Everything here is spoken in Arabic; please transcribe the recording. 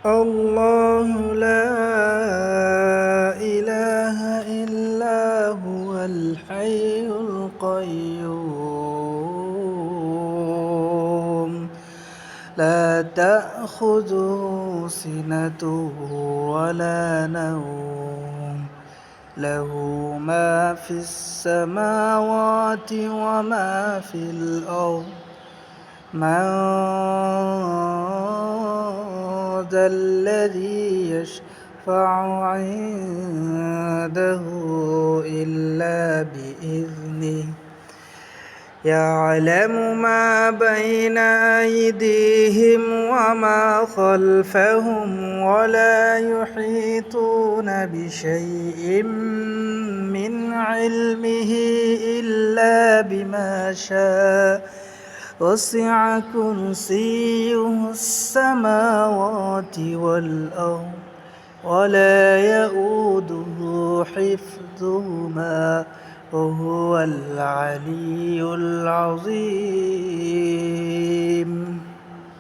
الله لا إله إلا هو الحي القيوم لا تأخذه سنة ولا نوم له ما في السماوات وما في الأرض من ذا الذي يشفع عنده إلا بإذنه يعلم ما بين أيديهم وما خلفهم ولا يحيطون بشيء من علمه إلا بما شاء وسع كرسيه السماوات والأرض ولا يؤوده حفظهما وهو العلي العظيم